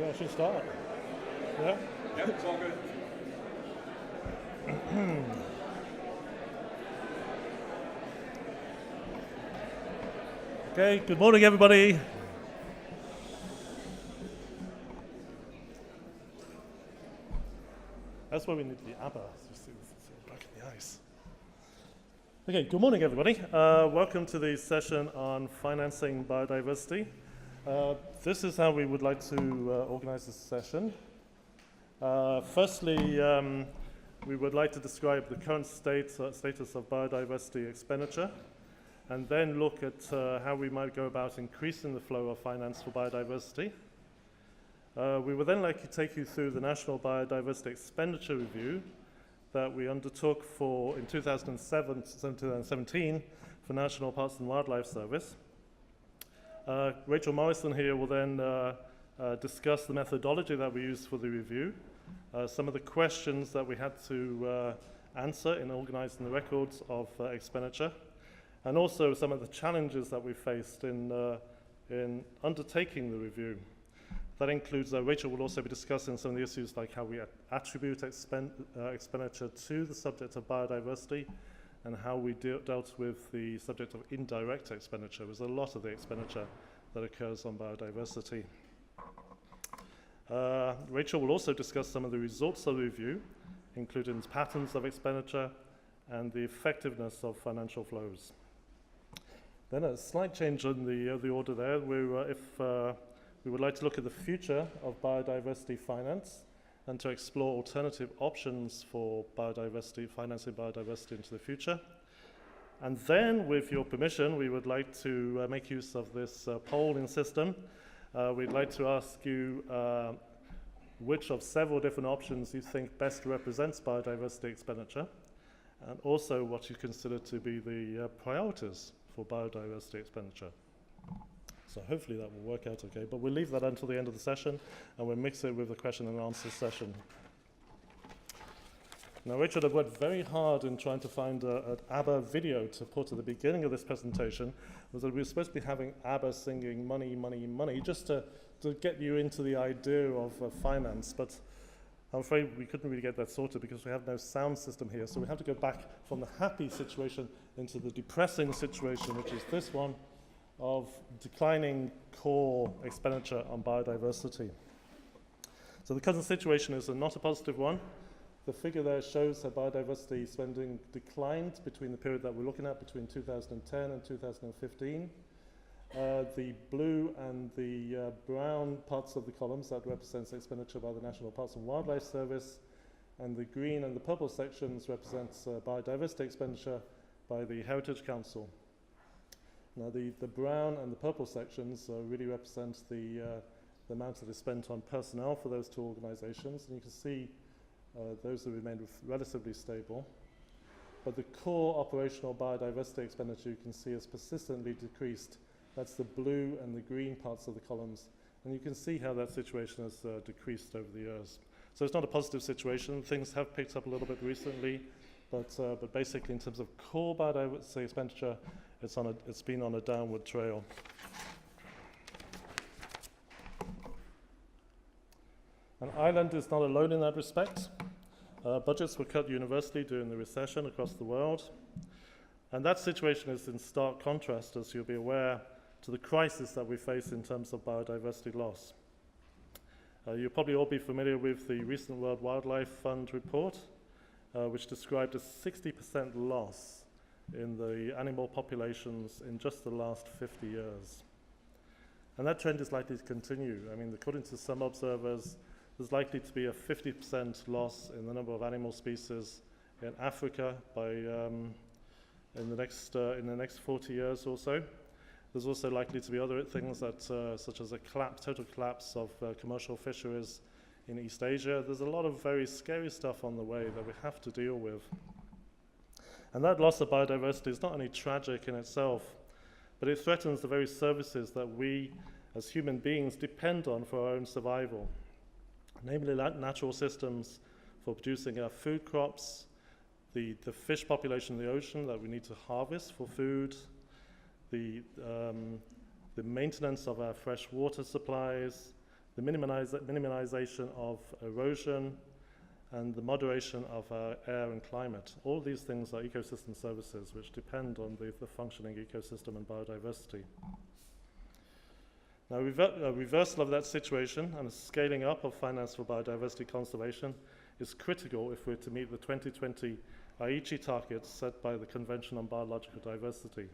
I should start. Yeah? Yeah, it's all good. Okay, good morning, everybody. That's where we need the ABBA. Back in the ice. Okay, good morning, everybody. Welcome to the session on financing biodiversity. This is how we would like to organize this session. Firstly, we would like to describe the current status of biodiversity expenditure, and then look at how we might go about increasing the flow of finance for biodiversity. We would then like to take you through the National Biodiversity Expenditure Review that we undertook in 2017 for National Parks and Wildlife Service. Rachel Morrison here will then discuss the methodology that we used for the review, some of the questions that we had to answer in organizing the records of expenditure, and also some of the challenges that we faced in undertaking the review. That includes, Rachel will also be discussing some of the issues like how we attribute expenditure to the subject of biodiversity, and how we dealt with the subject of indirect expenditure. There's a lot of the expenditure that occurs on biodiversity. Rachel will also discuss some of the results of the review, including patterns of expenditure and the effectiveness of financial flows. Then a slight change in the order there. We would like to look at the future of biodiversity finance and to explore alternative options for biodiversity, financing biodiversity into the future. And then, with your permission, we would like to make use of this polling system. We'd like to ask you which of several different options you think best represents biodiversity expenditure, and also what you consider to be the priorities for biodiversity expenditure. So hopefully that will work out okay, but we'll leave that until the end of the session, and we'll mix it with the question and answer session. Now, Richard, I've worked very hard in trying to find an ABBA video to put at the beginning of this presentation. Was that we were supposed to be having ABBA singing money, money, money, just to get you into the idea of finance, but I'm afraid we couldn't really get that sorted because we have no sound system here, so we have to go back from the happy situation into the depressing situation, which is this one, of declining core expenditure on biodiversity. So the current situation is not a positive one. The figure there shows how biodiversity spending declined between the period that we're looking at, between 2010 and 2015. The blue and the brown parts of the columns, that represents expenditure by the National Parks and Wildlife Service, and the green and the purple sections represents biodiversity expenditure by the Heritage Council. Now the brown and the purple sections really represent the amount that is spent on personnel for those two organizations, and you can see those have remained relatively stable. But the core operational biodiversity expenditure you can see has persistently decreased. That's the blue and the green parts of the columns, and you can see how that situation has decreased over the years. So it's not a positive situation. Things have picked up a little bit recently, but basically in terms of core biodiversity expenditure, it's been on a downward trail. And Ireland is not alone in that respect. Budgets were cut universally during the recession across the world. And that situation is in stark contrast, as you'll be aware, to the crisis that we face in terms of biodiversity loss. You'll probably all be familiar with the recent World Wildlife Fund report, which described a 60% loss in the animal populations in just the last 50 years. And that trend is likely to continue. I mean, according to some observers, there's likely to be a 50% loss in the number of animal species in Africa in the next 40 years or so. There's also likely to be other things that, such as a total collapse of commercial fisheries in East Asia. There's a lot of very scary stuff on the way that we have to deal with. And that loss of biodiversity is not only tragic in itself, but it threatens the very services that we as human beings depend on for our own survival, namely natural systems for producing our food crops, the fish population in the ocean that we need to harvest for food, the maintenance of our fresh water supplies, the minimization of erosion, and the moderation of our air and climate. All these things are ecosystem services which depend on the functioning ecosystem and biodiversity. Now, a reversal of that situation and a scaling up of finance for biodiversity conservation is critical if we're to meet the 2020 Aichi targets set by the Convention on Biological Diversity.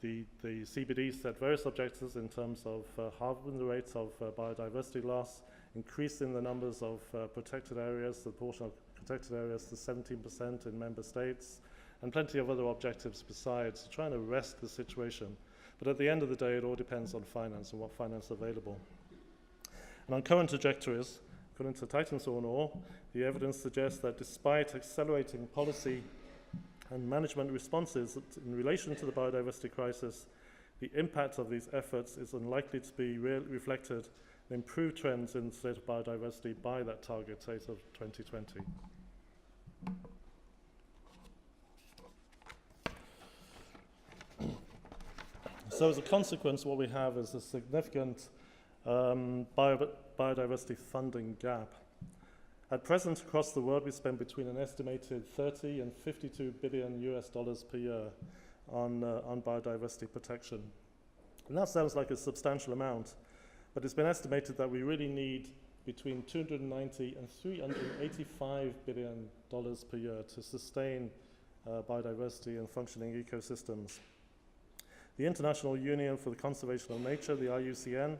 The CBD set various objectives in terms of halving the rates of biodiversity loss, increasing the numbers of protected areas, the proportion of protected areas to 17% in member states, and plenty of other objectives besides, trying to arrest the situation. But at the end of the day, it all depends on finance and what finance is available. And on current trajectories, according to Titans or Nor, the evidence suggests that despite accelerating policy and management responses in relation to the biodiversity crisis, the impact of these efforts is unlikely to be reflected in improved trends in the state of biodiversity by that target date of 2020. So as a consequence, what we have is a significant biodiversity funding gap. At present, across the world, we spend between an estimated 30 and 52 billion US dollars per year on biodiversity protection. And that sounds like a substantial amount, but it's been estimated that we really need between 290 and 385 billion dollars per year to sustain biodiversity and functioning ecosystems. The International Union for the Conservation of Nature, the IUCN,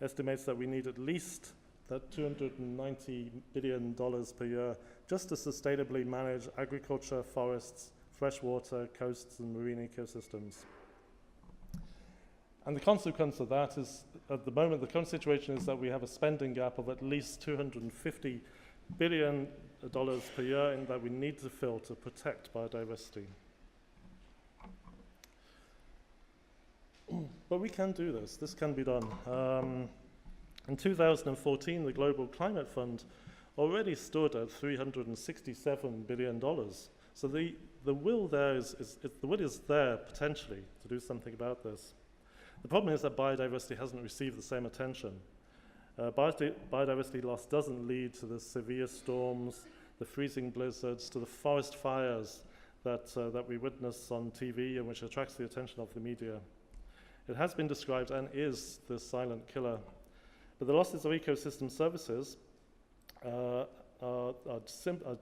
estimates that we need at least that $290 billion per year just to sustainably manage agriculture, forests, freshwater, coasts, and marine ecosystems. And the consequence of that is, at the moment, the current situation is that we have a spending gap of at least $250 billion per year in that we need to fill to protect biodiversity. But we can do this. This can be done. In 2014, the Global Climate Fund already stood at $367 billion. So the will there the will is there potentially to do something about this. The problem is that biodiversity hasn't received the same attention. Biodiversity loss doesn't lead to the severe storms, the freezing blizzards, to the forest fires that we witness on TV and which attracts the attention of the media. It has been described and is the silent killer. But the losses of ecosystem services are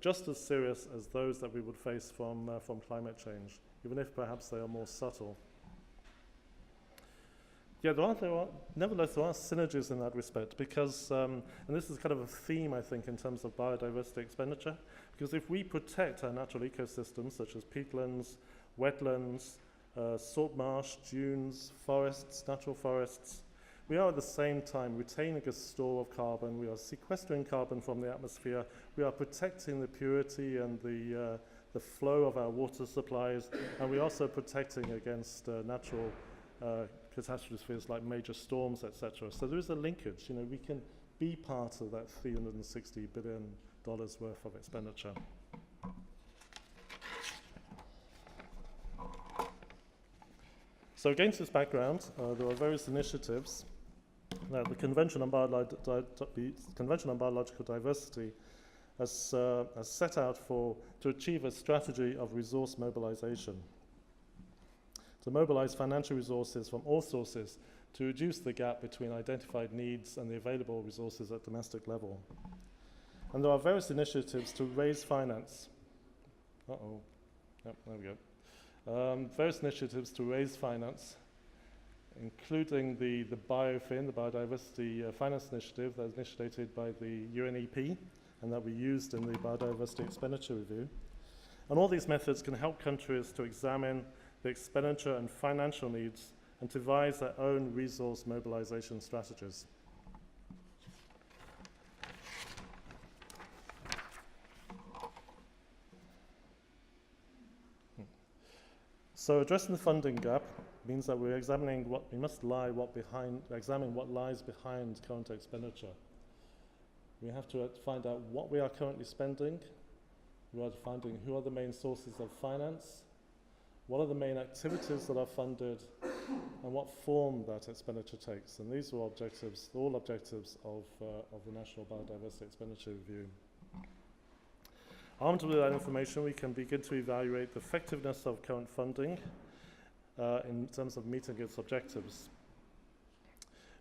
just as serious as those that we would face from climate change, even if perhaps they are more subtle. Yeah, nevertheless, there are synergies in that respect because, and this is kind of a theme, I think, in terms of biodiversity expenditure, because if we protect our natural ecosystems, such as peatlands, wetlands, salt marsh, dunes, forests, natural forests, we are at the same time retaining a store of carbon, we are sequestering carbon from the atmosphere, we are protecting the purity and the flow of our water supplies, and we're also protecting against natural catastrophes like major storms, etc. So there is a linkage. You know, we can be part of that $360 billion worth of expenditure. So against this background, there are various initiatives that the Convention on Biological Diversity has set out to achieve a strategy of resource mobilization, to mobilize financial resources from all sources to reduce the gap between identified needs and the available resources at domestic level. And there are various initiatives to raise finance. Yep, there we go. Various initiatives to raise finance, including the BioFin, the Biodiversity Finance Initiative that was initiated by the UNEP and that we used in the Biodiversity Expenditure Review. And all these methods can help countries to examine the expenditure and financial needs and to devise their own resource mobilization strategies. So addressing the funding gap means that we're examining examine what lies behind current expenditure. We have to find out what we are currently spending. We are finding who are the main sources of finance, what are the main activities that are funded, and what form that expenditure takes. And these are objectives, all objectives of the National Biodiversity Expenditure Review. Armed with that information, we can begin to evaluate the effectiveness of current funding in terms of meeting its objectives.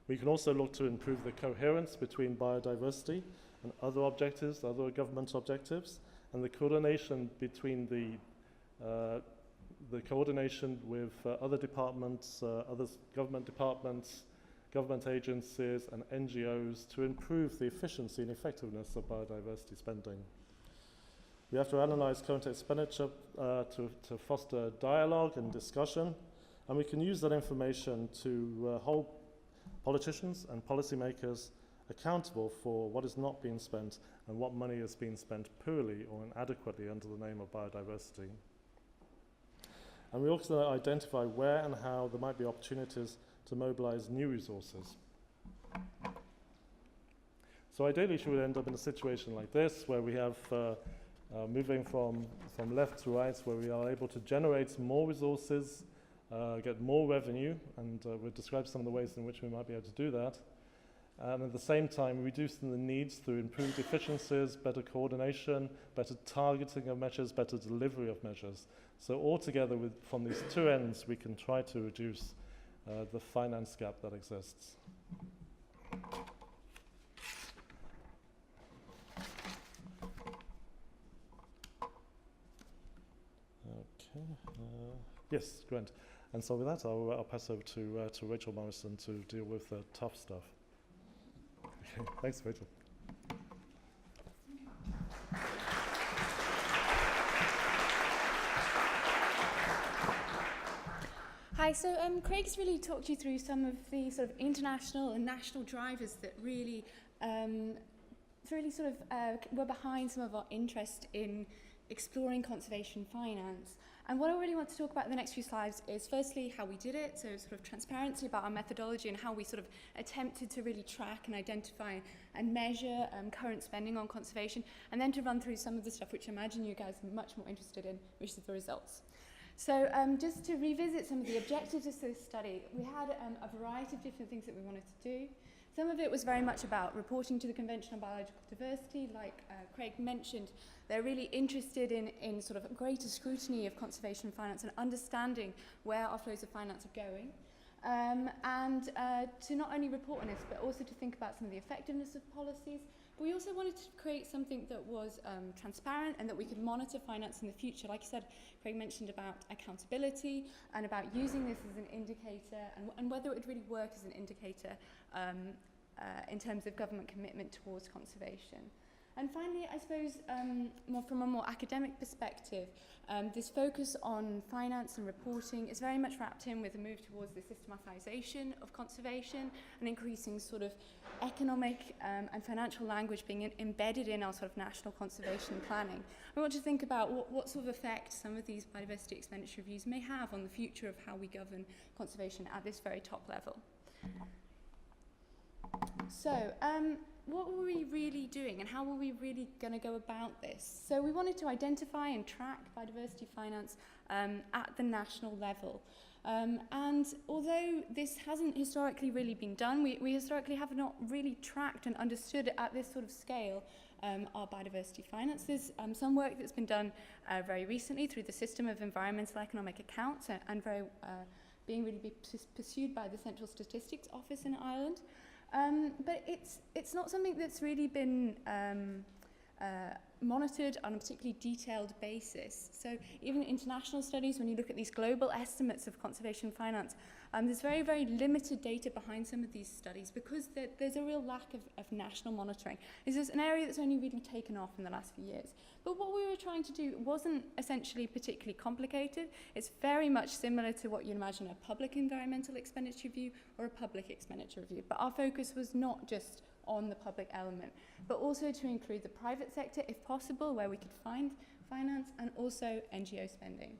We can also look to improve the coherence between biodiversity and other objectives, other government objectives, and the coordination between the coordination with other departments, other government departments, government agencies, and NGOs to improve the efficiency and effectiveness of biodiversity spending. We have to analyze current expenditure to foster dialogue and discussion, and we can use that information to hold politicians and policymakers accountable for what is not being spent and what money is being spent poorly or inadequately under the name of biodiversity. And we also identify where and how there might be opportunities to mobilize new resources. So ideally, she would end up in a situation like this, where we have moving from left to right, where we are able to generate more resources, get more revenue, and we'll describe some of the ways in which we might be able to do that. And at the same time, reducing the needs through improved efficiencies, better coordination, better targeting of measures, better delivery of measures. So altogether, from these two ends, we can try to reduce the finance gap that exists. Okay. Yes, Grant. And so with that, I'll pass over to Rachel Morrison to deal with the tough stuff. Okay, thanks, Rachel. Hi, so Craig's really talked you through some of the sort of international and national drivers that really, were behind some of our interest in exploring conservation finance. And what I really want to talk about in the next few slides is firstly how we did it, so sort of transparency about our methodology and how we sort of attempted to really track and identify and measure current spending on conservation, and then to run through some of the stuff which I imagine you guys are much more interested in, which is the results. So just to revisit some of the objectives of this study, we had a variety of different things that we wanted to do. Some of it was very much about reporting to the Convention on Biological Diversity. Like Craig mentioned, they're really interested in sort of greater scrutiny of conservation finance and understanding where our flows of finance are going. And to not only report on this, but also to think about some of the effectiveness of policies. But we also wanted to create something that was transparent and that we could monitor finance in the future. Like you said, Craig mentioned about accountability and about using this as an indicator and whether it would really work as an indicator in terms of government commitment towards conservation. And finally, I suppose, from a more academic perspective, this focus on finance and reporting is very much wrapped in with a move towards the systematization of conservation and increasing sort of economic and financial language being embedded in our sort of national conservation planning. We want to think about what sort of effect some of these biodiversity expenditure reviews may have on the future of how we govern conservation at this very top level. So, what were we really doing and how were we really going to go about this? So we wanted to identify and track biodiversity finance at the national level. And although this hasn't historically really been done, we historically have not really tracked and understood at this sort of scale our biodiversity finance. There's some work that's been done very recently through the system of environmental economic accounts and being really pursued by the Central Statistics Office in Ireland. But it's not something that's really been monitored on a particularly detailed basis. So even international studies, when you look at these global estimates of conservation finance, there's very, very limited data behind some of these studies because there's a real lack of national monitoring. This is an area that's only really taken off in the last few years. But what we were trying to do wasn't essentially particularly complicated. It's very much similar to what you'd imagine a public environmental expenditure review or a public expenditure review. But our focus was not just on the public element, but also to include the private sector, if possible, where we could find finance, and also NGO spending.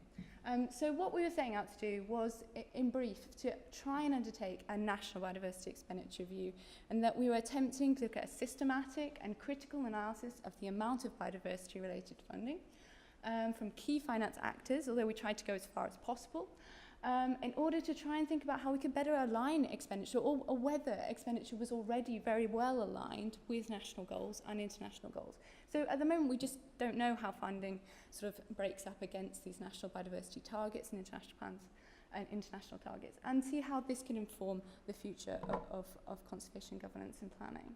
So what we were setting out to do was, in brief, to try and undertake a national biodiversity expenditure review, and that we were attempting to look at a systematic and critical analysis of the amount of biodiversity-related funding, from key finance actors, although we tried to go as far as possible, in order to try and think about how we could better align expenditure, or whether expenditure was already very well aligned with national goals and international goals. So at the moment, we just don't know how funding sort of breaks up against these national biodiversity targets and international plans and international targets, and see how this can inform the future of conservation governance and planning.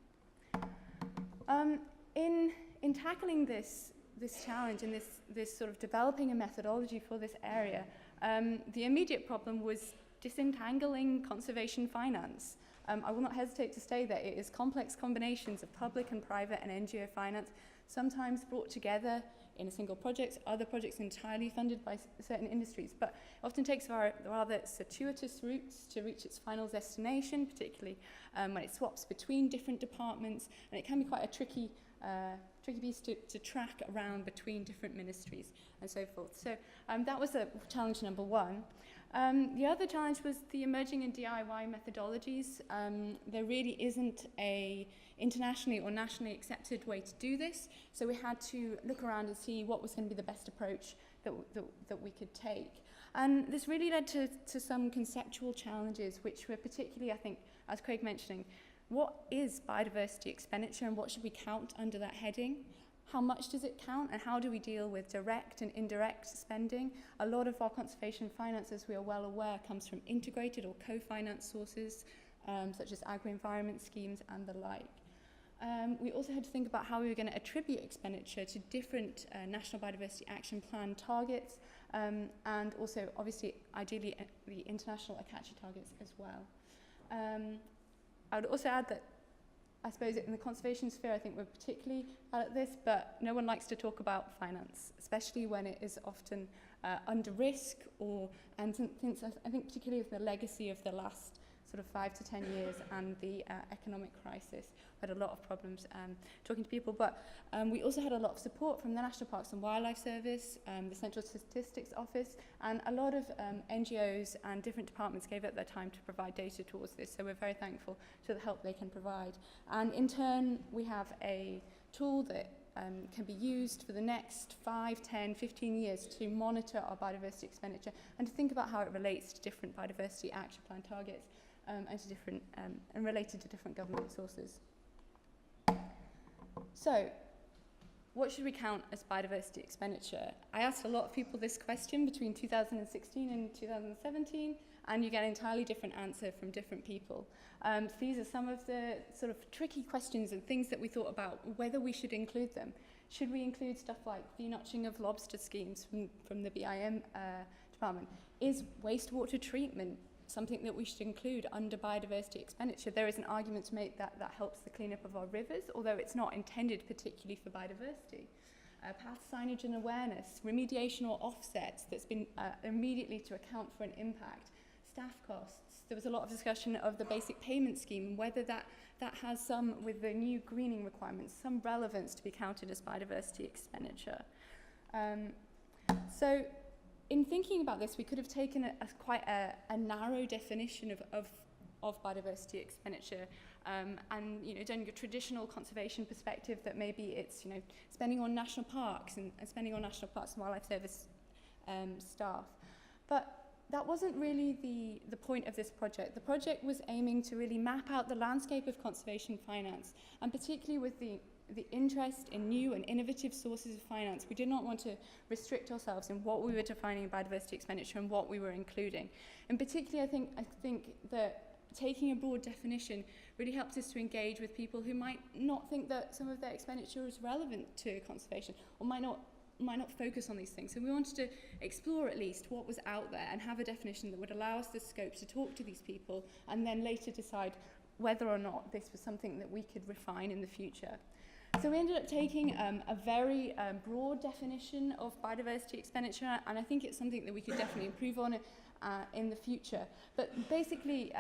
In tackling this challenge and this sort of developing a methodology for this area, the immediate problem was disentangling conservation finance. I will not hesitate to say that it is complex combinations of public and private and NGO finance, sometimes brought together in a single project, other projects entirely funded by certain industries, but it often takes rather circuitous routes to reach its final destination, particularly when it swaps between different departments, and it can be quite a tricky piece to track around between different ministries and so forth. So that was challenge number one. The other challenge was the emerging and DIY methodologies. There really isn't a internationally or nationally accepted way to do this, so we had to look around and see what was going to be the best approach that we could take. And this really led to some conceptual challenges, which were particularly, I think, as Craig mentioning, what is biodiversity expenditure and what should we count under that heading? How much does it count, and how do we deal with direct and indirect spending? A lot of our conservation finance, as we are well aware, comes from integrated or co-finance sources, such as agri-environment schemes and the like. We also had to think about how we were going to attribute expenditure to different National Biodiversity Action Plan targets, and also, obviously, ideally, the international ecology targets as well. I would also add that, I suppose, in the conservation sphere, I think we're particularly bad at this, but no one likes to talk about finance, especially when it is often under risk, and since I think particularly with the legacy of the last sort of 5 to 10 years and the economic crisis, we had a lot of problems talking to people, but we also had a lot of support from the National Parks and Wildlife Service, the Central Statistics Office, and a lot of NGOs and different departments gave up their time to provide data towards this, so we're very thankful to the help they can provide. And in turn, we have a tool that can be used for the next 5, 10, 15 years to monitor our biodiversity expenditure and to think about how it relates to different biodiversity action plan targets and to different and related to different government sources. So, what should we count as biodiversity expenditure? I asked a lot of people this question between 2016 and 2017, and you get an entirely different answer from different people. So these are some of the sort of tricky questions and things that we thought about whether we should include them. Should we include stuff like de-notching of lobster schemes from the BIM department? Is wastewater treatment something that we should include under biodiversity expenditure? There is an argument to make that helps the cleanup of our rivers, although it's not intended particularly for biodiversity. Path signage and awareness, remediation or offsets that's been immediately to account for an impact, staff costs. There was a lot of discussion of the basic payment scheme and whether that has some, with the new greening requirements, some relevance to be counted as biodiversity expenditure. So in thinking about this, we could have taken quite a narrow definition of biodiversity expenditure, and done a traditional conservation perspective that maybe it's spending on national parks and spending on National Parks and Wildlife Service staff, but that wasn't really the point of this project. The project was aiming to really map out the landscape of conservation finance, and particularly with the interest in new and innovative sources of finance. We did not want to restrict ourselves in what we were defining biodiversity expenditure and what we were including. And particularly, I think that taking a broad definition really helps us to engage with people who might not think that some of their expenditure is relevant to conservation, or might not focus on these things. So we wanted to explore at least what was out there and have a definition that would allow us the scope to talk to these people and then later decide whether or not this was something that we could refine in the future. So we ended up taking a very broad definition of biodiversity expenditure, and I think it's something that we could definitely improve on in the future. But basically,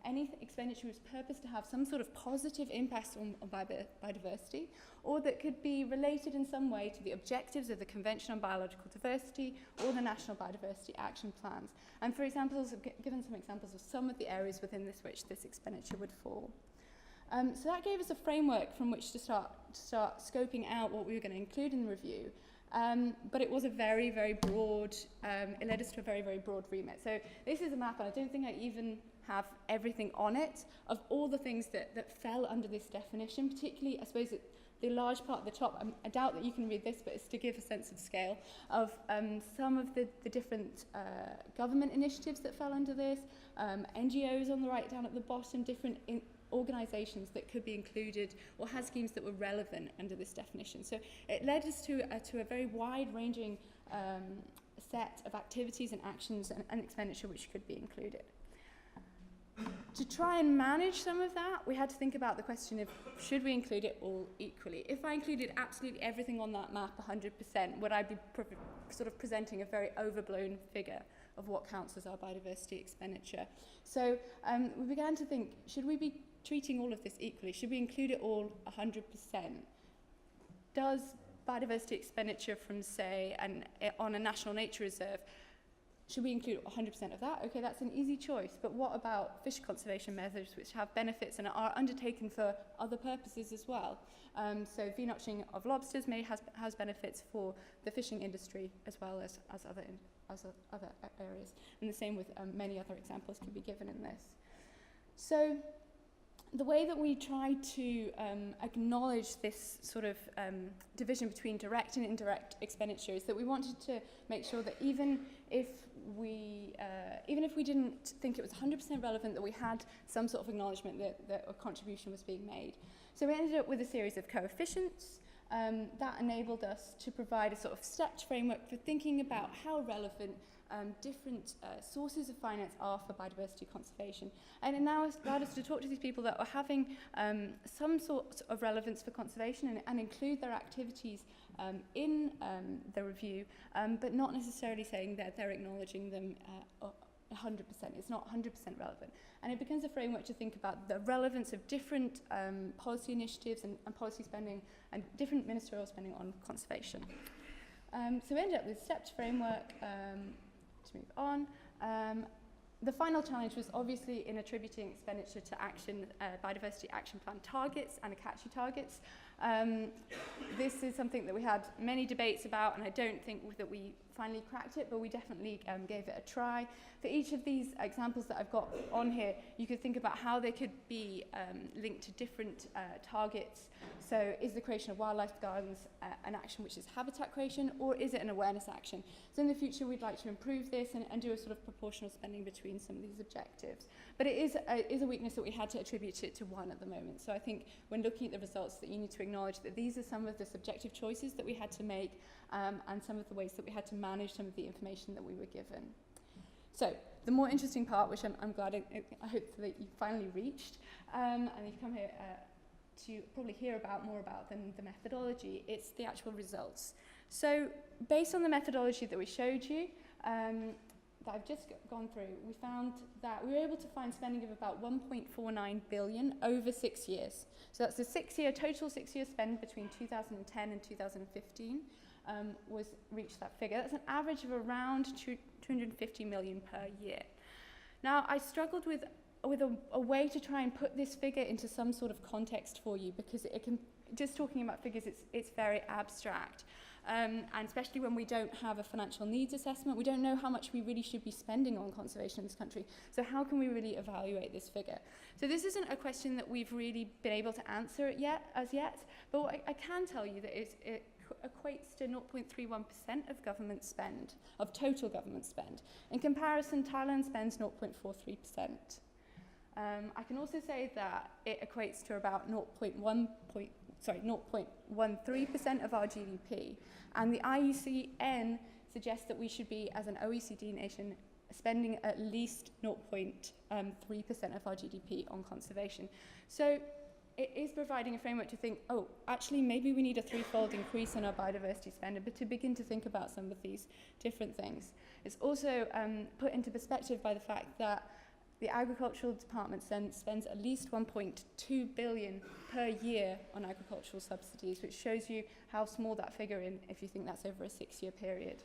any expenditure is purposed to have some sort of positive impact on biodiversity, or that could be related in some way to the objectives of the Convention on Biological Diversity or the National Biodiversity Action Plans. And for examples, I've given some examples of some of the areas within which this expenditure would fall. So that gave us a framework from which to start scoping out what we were going to include in the review. but it was a very, very broad, it led us to a very, very broad remit. So this is a map, and I don't think I even have everything on it, of all the things that fell under this definition, particularly, I suppose, the large part at the top. I doubt that you can read this, but it's to give a sense of scale of some of the different government initiatives that fell under this, NGOs on the right down at the bottom, different organisations that could be included or had schemes that were relevant under this definition. So it led us to a very wide-ranging set of activities and actions and expenditure which could be included. To try and manage some of that, we had to think about the question of, should we include it all equally? If I included absolutely everything on that map 100%, would I be sort of presenting a very overblown figure of what counts as our biodiversity expenditure? So we began to think, should we be treating all of this equally? Should we include it all 100%? Does biodiversity expenditure from, say, on a national nature reserve, should we include 100% of that? Okay, that's an easy choice. But what about fish conservation measures which have benefits and are undertaken for other purposes as well? So vee-notching of lobsters has benefits for the fishing industry as well as other areas. And the same with many other examples can be given in this. So the way that we try to acknowledge this sort of division between direct and indirect expenditure is that we wanted to make sure that even if we didn't think it was 100% relevant, that we had some sort of acknowledgement that a contribution was being made. So we ended up with a series of coefficients that enabled us to provide a sort of stepped framework for thinking about how relevant different sources of finance are for biodiversity conservation. And it now has allowed us to talk to these people that are having some sort of relevance for conservation and include their activities in the review, but not necessarily saying that they're acknowledging them 100%. It's not 100% relevant. And it becomes a framework to think about the relevance of different policy initiatives and policy spending and different ministerial spending on conservation. So we ended up with a stepped framework. To move on. The final challenge was obviously in attributing expenditure to action, biodiversity action plan targets and ecology targets. This is something that we had many debates about, and I don't think that we finally cracked it, but we definitely gave it a try. For each of these examples that I've got on here, you could think about how they could be linked to different targets. So is the creation of wildlife gardens an action which is habitat creation, or is it an awareness action? So in the future, we'd like to improve this and do a sort of proportional spending between some of these objectives. But it is a weakness that we had to attribute it to one at the moment. So I think when looking at the results, that you need to acknowledge that these are some of the subjective choices that we had to make and some of the ways that we had to manage some of the information that we were given. So the more interesting part, which I'm glad I hope that you finally reached, and you've come here to probably hear more about than the methodology, it's the actual results. So based on the methodology that we showed you, that I've just gone through, we found that we were able to find spending of about 1.49 billion over 6 years. So that's the total 6 year spend between 2010 and 2015 was reached that figure. That's an average of around 250 million per year. Now, I struggled with a way to try and put this figure into some sort of context for you, because just talking about figures, it's very abstract. And especially when we don't have a financial needs assessment, we don't know how much we really should be spending on conservation in this country. So how can we really evaluate this figure? So this isn't a question that we've really been able to answer as yet, but what I can tell you that it equates to 0.31% of government spend, of total government spend. In comparison, Thailand spends 0.43%. I can also say that it equates to about 0.13% of our GDP. And the IUCN suggests that we should be, as an OECD nation, spending at least 0.3% of our GDP on conservation. So it is providing a framework to think, oh, actually, maybe we need a threefold increase in our biodiversity spend, but to begin to think about some of these different things. It's also put into perspective by the fact that the Agricultural Department spends at least 1.2 billion per year on agricultural subsidies, which shows you how small that figure is if you think that's over a 6 year period.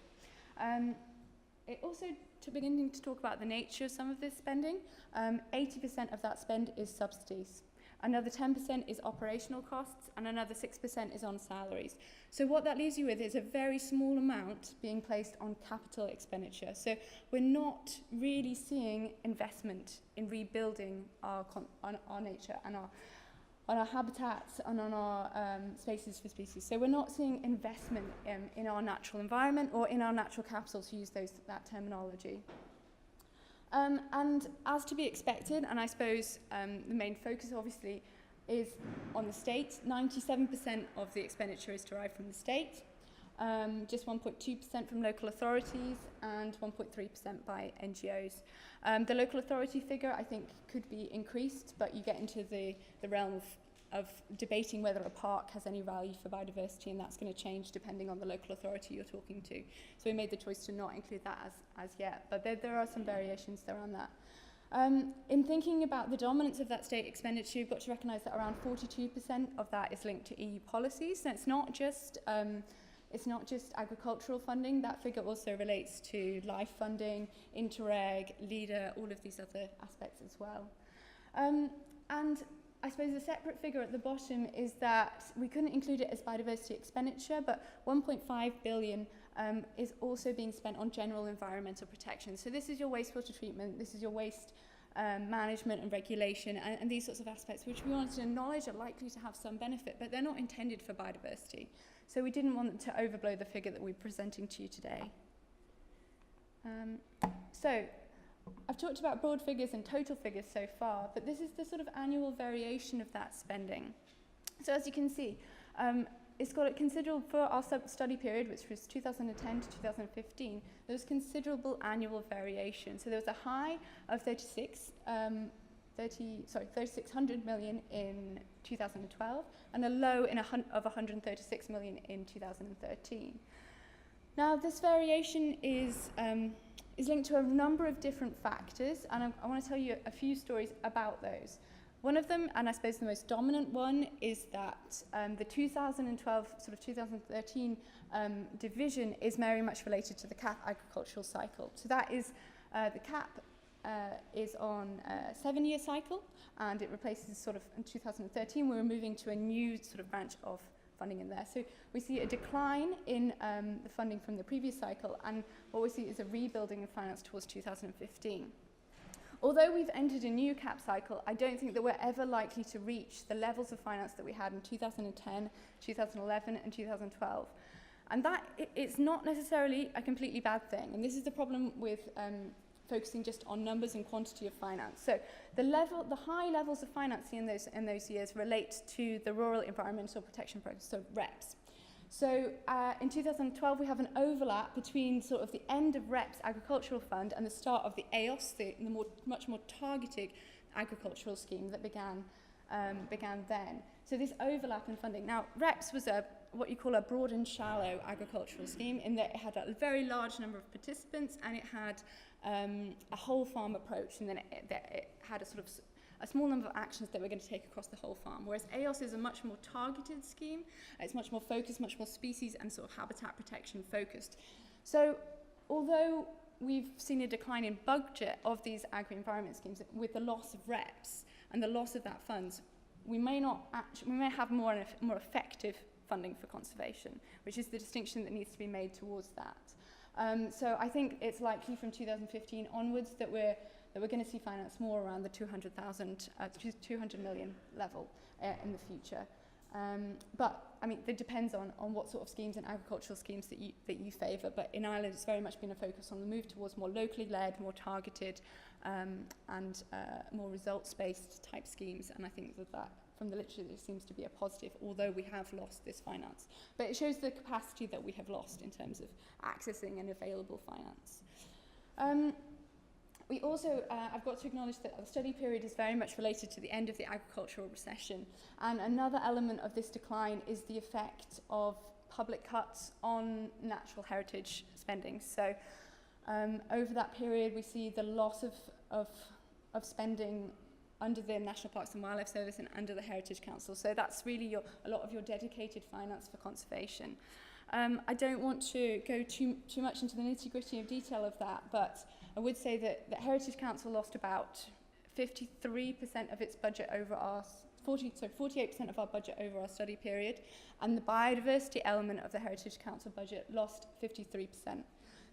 It also, to beginning to talk about the nature of some of this spending, 80% of that spend is subsidies. Another 10% is operational costs, and another 6% is on salaries. So what that leaves you with is a very small amount being placed on capital expenditure. So we're not really seeing investment in rebuilding our nature and our habitats and on our spaces for species. So we're not seeing investment in our natural environment or in our natural capital, to use that terminology. And as to be expected, and I suppose the main focus obviously is on the state. 97% of the expenditure is derived from the state, just 1.2% from local authorities and 1.3% by NGOs. The local authority figure, I think, could be increased, but you get into the realm of debating whether a park has any value for biodiversity, and that's going to change depending on the local authority you're talking to. So we made the choice to not include that as yet, but there are some variations around that. In thinking about the dominance of that state expenditure, you've got to recognise that around 42% of that is linked to EU policies. So it's not just agricultural funding. That figure also relates to life funding, Interreg, LEADER, all of these other aspects as well. And I suppose a separate figure at the bottom is that we couldn't include it as biodiversity expenditure, but 1.5 billion is also being spent on general environmental protection. So this is your wastewater treatment, this is your waste management and regulation, and these sorts of aspects, which we wanted to acknowledge are likely to have some benefit, but they're not intended for biodiversity. So we didn't want to overblow the figure that we're presenting to you today. So I've talked about broad figures and total figures so far, but this is the sort of annual variation of that spending. So as you can see, it's got a considerable, for our study period, which was 2010 to 2015, there was considerable annual variation. So there was a high of 3,600 million in 2012, and a low of 136 million in 2013. Now, this variation is linked to a number of different factors, and I want to tell you a few stories about those. One of them, and I suppose the most dominant one, is that the 2012, sort of 2013 division is very much related to the CAP agricultural cycle. So that is, the CAP is on a 7-year cycle, and it replaces sort of, in 2013, we were moving to a new sort of branch of funding in there. So we see a decline in the funding from the previous cycle, and what we see is a rebuilding of finance towards 2015. Although we've entered a new CAP cycle, I don't think that we're ever likely to reach the levels of finance that we had in 2010, 2011, and 2012. And that, it's not necessarily a completely bad thing. And this is the problem with focusing just on numbers and quantity of finance. So the high levels of financing in those years relate to the Rural Environmental Protection Programme, so REPS. So in 2012, we have an overlap between sort of the end of REPS Agricultural Fund and the start of the EOS, the much more targeted agricultural scheme that began then. So this overlap in funding. Now, REPS was what you call a broad and shallow agricultural scheme, in that it had a very large number of participants, and it had a whole farm approach, and then it had a sort of a small number of actions that we're going to take across the whole farm. Whereas EOS is a much more targeted scheme. It's much more focused, much more species and sort of habitat protection focused. So although we've seen a decline in budget of these agri-environment schemes with the loss of REPS and the loss of that funds, we may have more effective funding for conservation, which is the distinction that needs to be made towards that. So I think it's likely from 2015 onwards that we're going to see finance more around the 200 million level in the future. But I mean, it depends on what sort of schemes and agricultural schemes that you favour. But in Ireland, it's very much been a focus on the move towards more locally led, more targeted, and more results-based type schemes. And I think that from the literature, there seems to be a positive, although we have lost this finance. But it shows the capacity that we have lost in terms of accessing and available finance. We also, I've got to acknowledge that the study period is very much related to the end of the agricultural recession. And another element of this decline is the effect of public cuts on natural heritage spending. So over that period, we see the loss of spending under the National Parks and Wildlife Service and under the Heritage Council. So that's really a lot of your dedicated finance for conservation. I don't want to go too much into the nitty-gritty of detail of that, but I would say that the Heritage Council lost about 53% of its budget over 48% of our budget over our study period, and the biodiversity element of the Heritage Council budget lost 53%.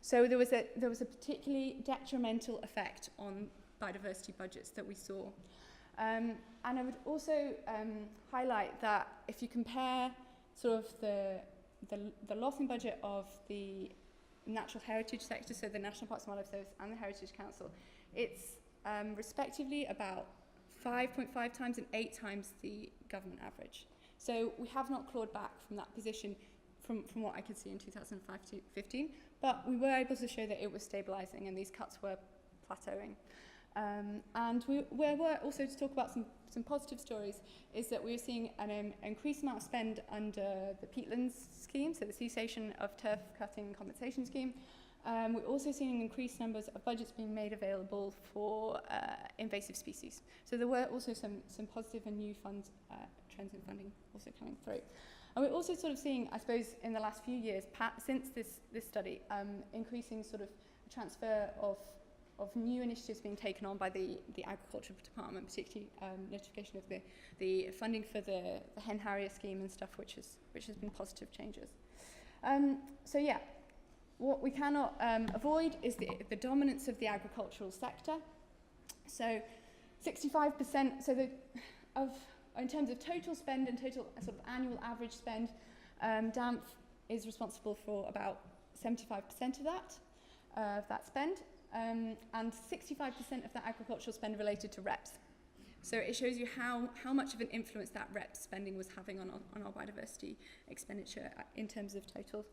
So there was a particularly detrimental effect on biodiversity budgets that we saw. And I would also highlight that if you compare sort of the loss in budget of the natural heritage sector, so the National Parks and Wildlife Service and the Heritage Council, it's respectively about 5.5 times and 8 times the government average. So we have not clawed back from that position from what I could see in 2005 to 15, but we were able to show that it was stabilising and these cuts were plateauing. And we were also to talk about some positive stories, is that we were seeing an increased amount of spend under the peatlands scheme, so the cessation of turf cutting compensation scheme. We're also seeing increased numbers of budgets being made available for invasive species. So there were also some positive and new funds, trends in funding also coming through. And we're also sort of seeing, I suppose, in the last few years, since this study, increasing sort of transfer of new initiatives being taken on by the Agriculture Department, particularly notification of the funding for the hen harrier scheme and stuff, which has been positive changes. So yeah, what we cannot avoid is the dominance of the agricultural sector. So 65%, so in terms of total spend and total sort of annual average spend, DAMF is responsible for about 75% of that spend. And 65% of that agricultural spend related to reps. So it shows you how much of an influence that rep spending was having on our biodiversity expenditure in terms of total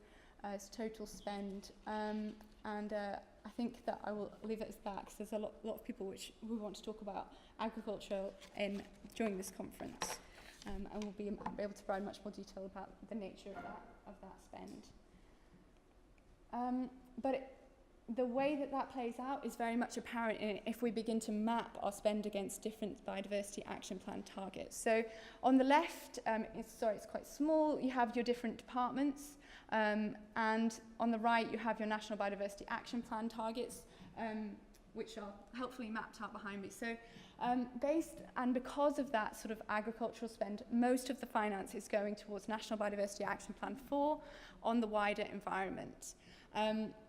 spend. I think that I will leave it as that, because there's a lot of people who want to talk about agriculture during this conference, and we'll be able to provide much more detail about the nature of that spend. The way that plays out is very much apparent if we begin to map our spend against different biodiversity action plan targets. So on the left, it's quite small, you have your different departments, and on the right you have your National Biodiversity Action Plan targets, which are helpfully mapped out behind me. So because of that sort of agricultural spend, most of the finance is going towards National Biodiversity Action Plan 4 on the wider environment.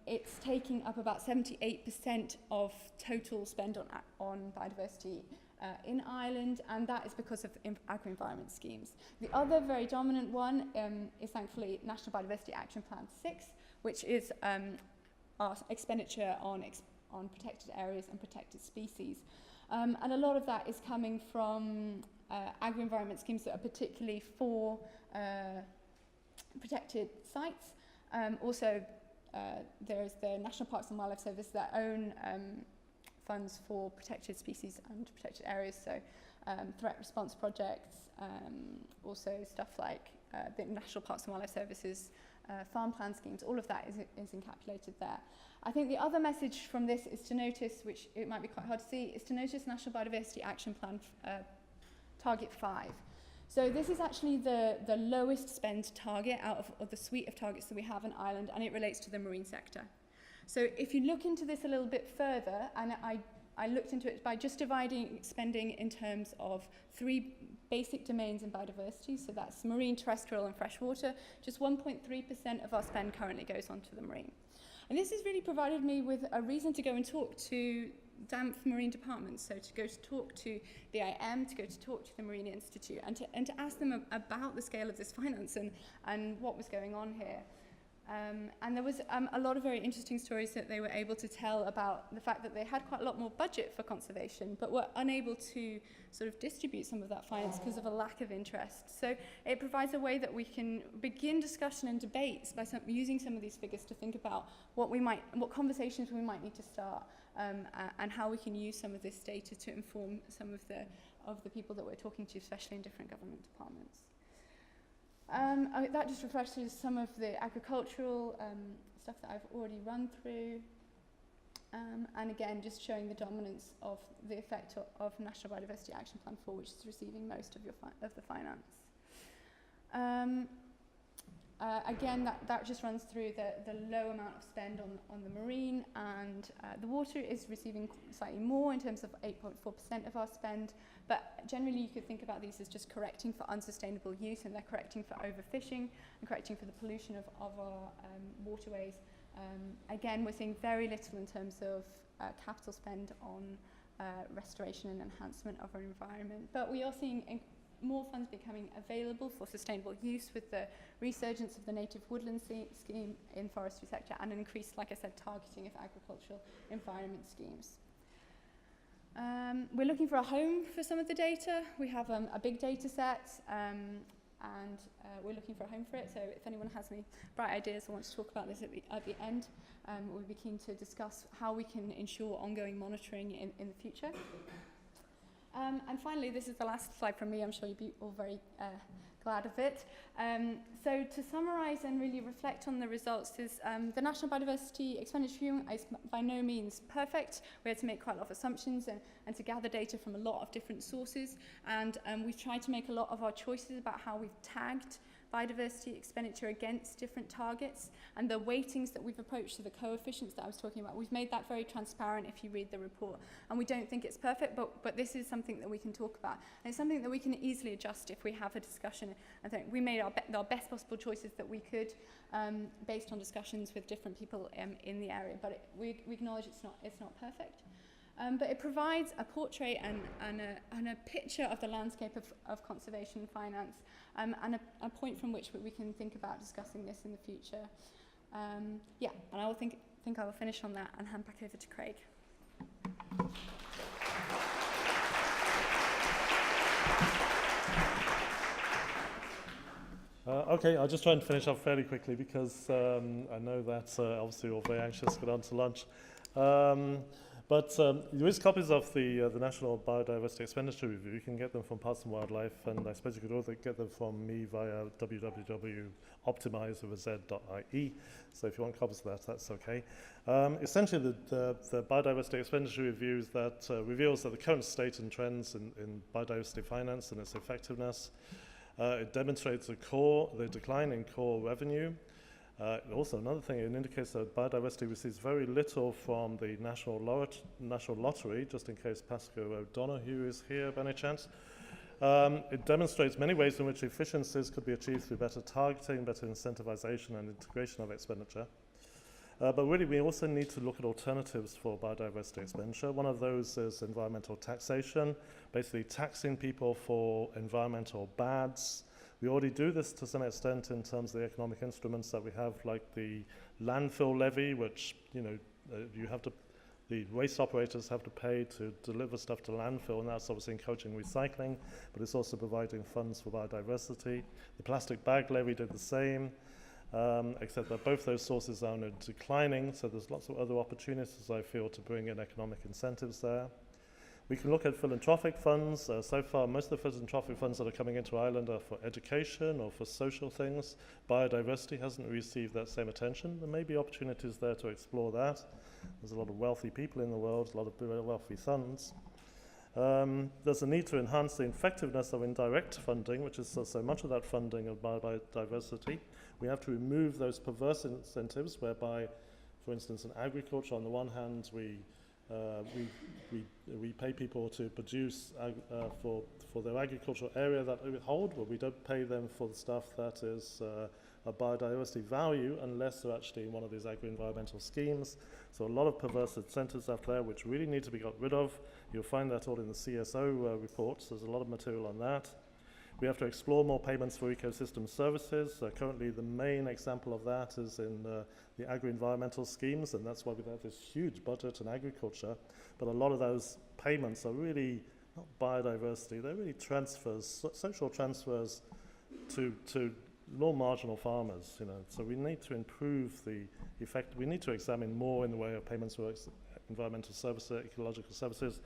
It's taking up about 78% of total spend on biodiversity in Ireland, and that is because of agri-environment schemes. The other very dominant one is thankfully National Biodiversity Action Plan 6, which is our expenditure on protected areas and protected species. And a lot of that is coming from agri-environment schemes that are particularly for protected sites. There's the National Parks and Wildlife Service that own funds for protected species and protected areas, so threat response projects, also stuff like the National Parks and Wildlife Service's farm plan schemes. All of that is encapsulated there. I think the other message from this is to notice, which it might be quite hard to see, is to notice National Biodiversity Action Plan Target 5. So this is actually the lowest spend target out of the suite of targets that we have in Ireland, and it relates to the marine sector. So if you look into this a little bit further, and I looked into it by just dividing spending in terms of 3 basic domains in biodiversity, so that's marine, terrestrial and freshwater, just 1.3% of our spend currently goes on to the marine. And this has really provided me with a reason to go and talk to DAMF marine departments, so to go to talk to the IM, to go to talk to the Marine Institute, and to ask them about the scale of this finance and what was going on here. And there was a lot of very interesting stories that they were able to tell about the fact that they had quite a lot more budget for conservation, but were unable to sort of distribute some of that finance because of a lack of interest. So it provides a way that we can begin discussion and debates by using some of these figures to think about what conversations we might need to start, and how we can use some of this data to inform some of the people that we're talking to, especially in different government departments. That just refreshes some of the agricultural stuff that I've already run through, and again just showing the dominance of the effect of National Biodiversity Action Plan 4, which is receiving most of the finance. Again, that just runs through the low amount of spend on the marine, and the water is receiving slightly more in terms of 8.4% of our spend, but generally you could think about these as just correcting for unsustainable use, and they're correcting for overfishing and correcting for the pollution of our waterways. Again, we're seeing very little in terms of capital spend on restoration and enhancement of our environment, but we are seeing more funds becoming available for sustainable use with the resurgence of the native woodland scheme in forestry sector, and an increased, like I said, targeting of agricultural environment schemes. We're looking for a home for some of the data. We have a big data set, and we're looking for a home for it. So if anyone has any bright ideas or wants to talk about this at the end, we'll be keen to discuss how we can ensure ongoing monitoring in the future. And finally, this is the last slide from me. I'm sure you'll be all very glad of it. So to summarise and really reflect on the results, is the National Biodiversity Expenditure is by no means perfect. We had to make quite a lot of assumptions and to gather data from a lot of different sources. And we've tried to make a lot of our choices about how we've tagged biodiversity expenditure against different targets, and the weightings that we've approached to the coefficients that I was talking about, we've made that very transparent if you read the report. And we don't think it's perfect, but this is something that we can talk about. And it's something that we can easily adjust if we have a discussion. I think we made our best possible choices that we could based on discussions with different people in the area, but we acknowledge it's not perfect. But it provides a portrait and a picture of the landscape of conservation finance, and a point from which we can think about discussing this in the future. And I will think I will finish on that and hand back over to Craig. Okay, I'll just try and finish up fairly quickly because I know that obviously you're very anxious to get on to lunch. But there is copies of the National Biodiversity Expenditure Review. You can get them from Parks and Wildlife, and I suppose you could also get them from me via www.optimize.ie. So if you want copies of that, that's okay. Essentially, the Biodiversity Expenditure Review that reveals that the current state and trends in biodiversity finance and its effectiveness. It demonstrates the decline in core revenue. Also, another thing, it indicates that biodiversity receives very little from the National Lottery, just in case Pascal O'Donoghue is here by any chance. It demonstrates many ways in which efficiencies could be achieved through better targeting, better incentivization and integration of expenditure. But really, we also need to look at alternatives for biodiversity expenditure. One of those is environmental taxation, basically taxing people for environmental bads. We already do this to some extent in terms of the economic instruments that we have, like the landfill levy, which the waste operators have to pay to deliver stuff to landfill, and that's obviously encouraging recycling, but it's also providing funds for biodiversity. The plastic bag levy did the same, except that both those sources are now declining, so there's lots of other opportunities, I feel, to bring in economic incentives there. We can look at philanthropic funds. So far, most of the philanthropic funds that are coming into Ireland are for education or for social things. Biodiversity hasn't received that same attention. There may be opportunities there to explore that. There's a lot of wealthy people in the world, a lot of wealthy funds. There's a need to enhance the effectiveness of indirect funding, which is so much of that funding of biodiversity. We have to remove those perverse incentives whereby, for instance, in agriculture, on the one hand, we pay people to produce for their agricultural area that we hold, but we don't pay them for the stuff that is a biodiversity value unless they're actually in one of these agro-environmental schemes. So a lot of perverse incentives out there which really need to be got rid of. You'll find that all in the CSO reports. There's a lot of material on that. We have to explore more payments for ecosystem services. Currently, the main example of that is in the agro-environmental schemes, and that's why we have this huge budget in agriculture. But a lot of those payments are really not biodiversity, they're really transfers, social transfers to low marginal farmers. So we need to improve the effect. We need to examine more in the way of payments for environmental services, ecological services.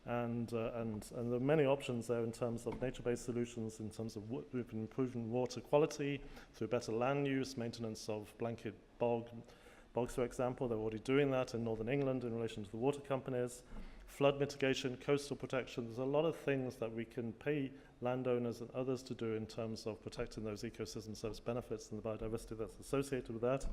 And there are many options there in terms of nature-based solutions, in terms of we've been improving water quality through better land use, maintenance of blanket bogs, for example. They're already doing that in Northern England in relation to the water companies. flood mitigation, coastal protection. There's a lot of things that we can pay landowners and others to do in terms of protecting those ecosystem service benefits and the biodiversity that's associated with that.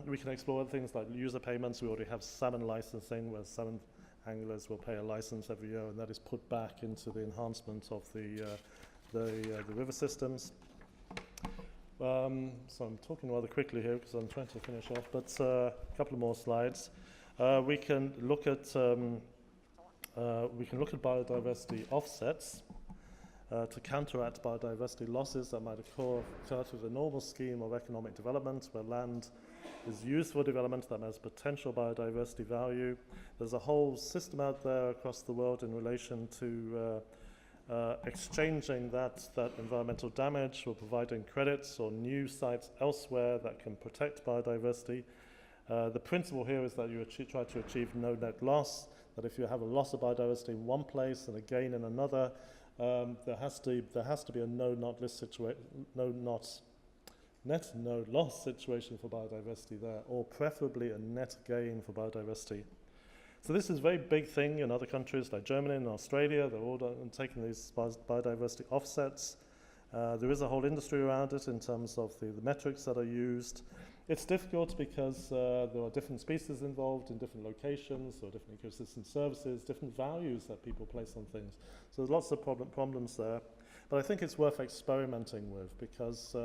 We can explore things like user payments. We already have salmon licensing, where salmon anglers will pay a license every year, and that is put back into the enhancement of the river systems. So I'm talking rather quickly here because I'm trying to finish off, but a couple of more slides. We can look at biodiversity offsets to counteract biodiversity losses that might occur through the normal scheme of economic development, where land is used for development that has potential biodiversity value. There's a whole system out there across the world in relation to exchanging that environmental damage or providing credits or new sites elsewhere that can protect biodiversity. The principle here is that you try to achieve no net loss, that if you have a loss of biodiversity in one place and a gain in another, there has to be a net no loss situation for biodiversity there, or preferably a net gain for biodiversity. So this is a very big thing in other countries like Germany and Australia. They're all taking these biodiversity offsets. There is a whole industry around it in terms of the metrics that are used. It's difficult because there are different species involved in different locations, or different ecosystem services, different values that people place on things. So there's lots of problems there. But I think it's worth experimenting with, because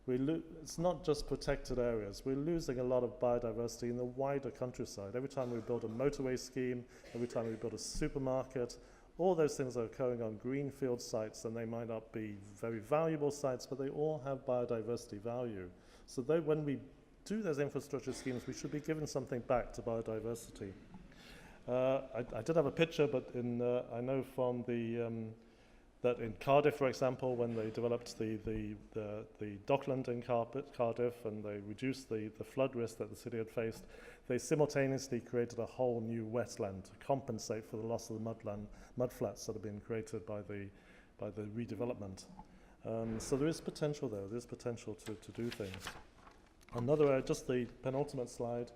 it's not just protected areas. We're losing a lot of biodiversity in the wider countryside. Every time we build a motorway scheme, every time we build a supermarket, all those things are occurring on greenfield sites, and they might not be very valuable sites, but they all have biodiversity value. So when we do those infrastructure schemes, we should be giving something back to biodiversity. I did have a picture, but I know from that in Cardiff, for example, when they developed the dockland in Cardiff, and they reduced the flood risk that the city had faced, they simultaneously created a whole new wetland to compensate for the loss of the mudflats that have been created by the redevelopment. So there is potential there. There's potential to do things. Another, just the penultimate slide,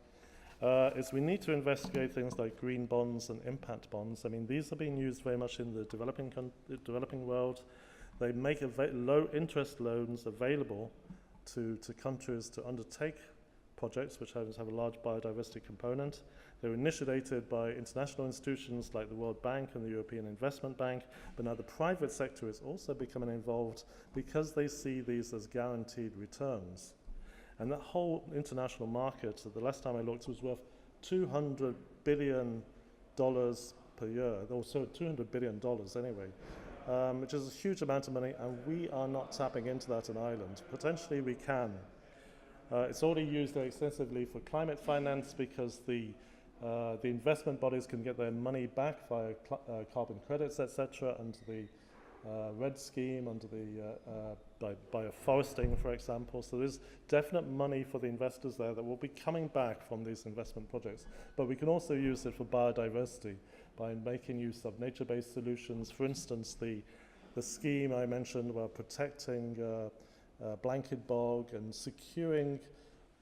is we need to investigate things like green bonds and impact bonds. I mean, these are being used very much in the developing world. They make low interest loans available to countries to undertake projects which have a large biodiversity component. They're initiated by international institutions like the World Bank and the European Investment Bank, but now the private sector is also becoming involved because they see these as guaranteed returns. And that whole international market, the last time I looked, was worth $200 billion per year, also $200 billion anyway, which is a huge amount of money, and we are not tapping into that in Ireland. Potentially we can. It's already used extensively for climate finance, because the investment bodies can get their money back via carbon credits, etc., under the RED scheme, under the bioforesting, for example. So there's definite money for the investors there that will be coming back from these investment projects. But we can also use it for biodiversity by making use of nature-based solutions. For instance, the scheme I mentioned, where protecting blanket bog and securing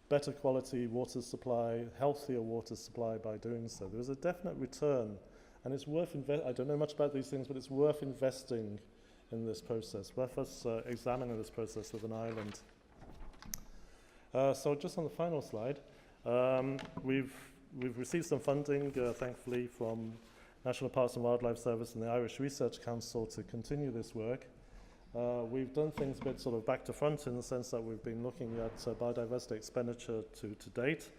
better quality water supply, healthier water supply by doing so. There is a definite return, and it's worth I don't know much about these things, but it's worth investing in this process, worth us examining this process with an island. So just on the final slide, we've received some funding, thankfully, from National Parks and Wildlife Service and the Irish Research Council to continue this work. We've done things a bit sort of back to front, in the sense that we've been looking at biodiversity expenditure to date.